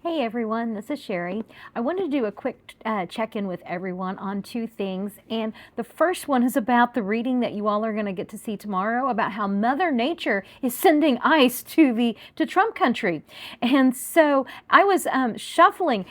Hey everyone, this is Sherry. I wanted to do a quick check-in with everyone on two things. And the first one is about the reading that you all are going to get to see tomorrow about how Mother Nature is sending ice to Trump country. And so I was shuffling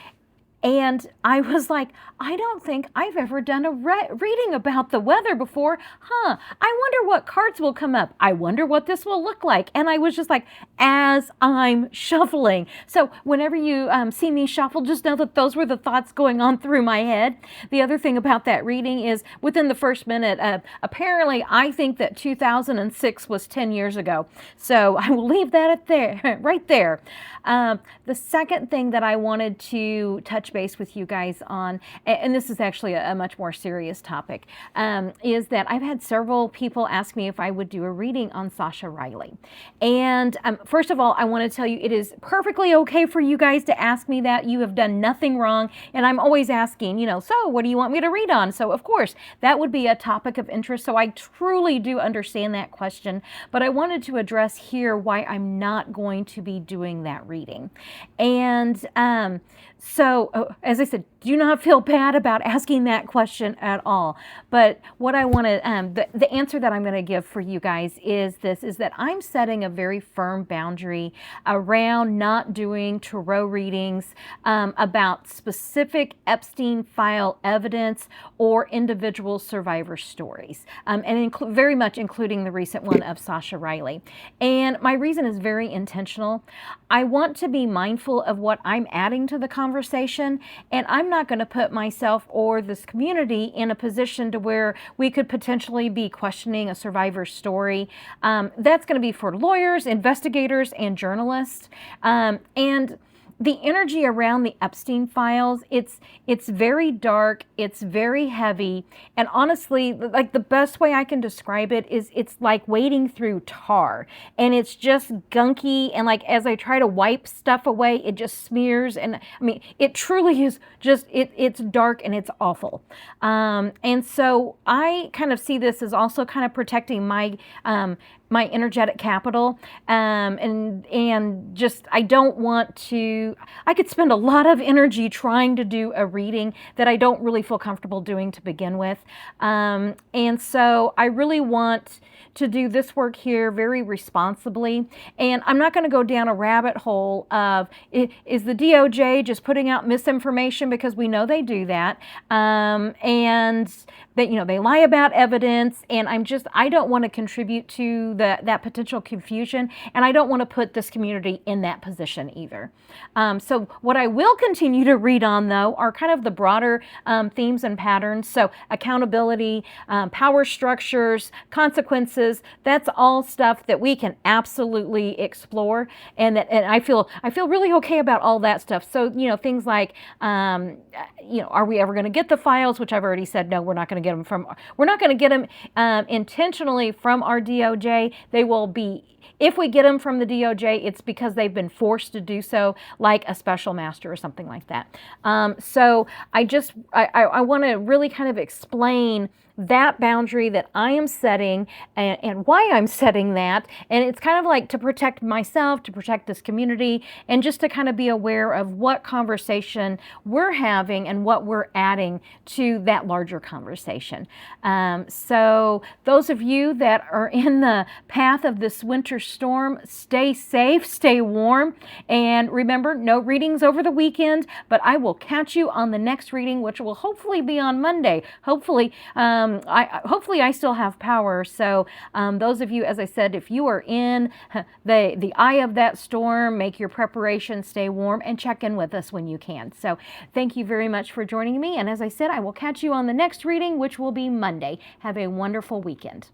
and I was like, I don't think I've ever done a reading about the weather before. I wonder what cards will come up. I wonder what this will look like. And I was just like, as I'm shuffling. So whenever you see me shuffle, just know that those were the thoughts going on through my head. The other thing about that reading is within the first minute, apparently I think that 2006 was 10 years ago. So I will leave that at there, right there. The second thing that I wanted to touch base with you guys on, and this is actually a much more serious topic, is that I've had several people ask me if I would do a reading on Sasha Riley. And first of all, I want to tell you it is perfectly okay for you guys to ask me that. You have done nothing wrong. And I'm always asking, so what do you want me to read on? So of course, that would be a topic of interest. So I truly do understand that question. But I wanted to address here why I'm not going to be doing that reading. And as I said, do not feel bad about asking that question at all. But what I want to, the answer that I'm going to give for you guys is that I'm setting a very firm boundary around not doing tarot readings about specific Epstein File evidence or individual survivor stories, and very much including the recent one of Sasha Riley. And my reason is very intentional. I want to be mindful of what I'm adding to the conversation, and I'm not going to put myself or this community in a position to where we could potentially be questioning a survivor's story. That's going to be for lawyers, investigators, and journalists. And the energy around the Epstein Files, it's very dark, it's very heavy, and honestly, like the best way I can describe it is it's like wading through tar, and it's just gunky, and like as I try to wipe stuff away, it just smears, and I mean, it truly is just, it's dark and it's awful. And so I kind of see this as also kind of protecting my energetic capital, and just I don't want to. I could spend a lot of energy trying to do a reading that I don't really feel comfortable doing to begin with, and so I really want to do this work here very responsibly. And I'm not going to go down a rabbit hole of is the DOJ just putting out misinformation, because we know they do that, and that they lie about evidence, and I don't want to contribute to that potential confusion, and I don't want to put this community in that position either. So what I will continue to read on, though, are kind of the broader themes and patterns. So accountability, power structures, consequences, that's all stuff that we can absolutely explore, and I feel really okay about all that stuff. So things like are we ever going to get the files, which I've already said no, we're not going to get them intentionally from our DOJ. They will be, if we get them from the DOJ, it's because they've been forced to do so, like a special master or something like that. So I want to really kind of explain that boundary that I am setting, and why I'm setting that. And it's kind of like to protect myself, to protect this community, and just to kind of be aware of what conversation we're having and what we're adding to that larger conversation. So those of you that are in the path of this winter storm, stay safe, stay warm, and remember, no readings over the weekend, but I will catch you on the next reading, which will hopefully be on Monday. Hopefully I still have power. So those of you, as I said, if you are in the eye of that storm, make your preparations, stay warm, and check in with us when you can. So thank you very much for joining me. And as I said, I will catch you on the next reading, which will be Monday. Have a wonderful weekend.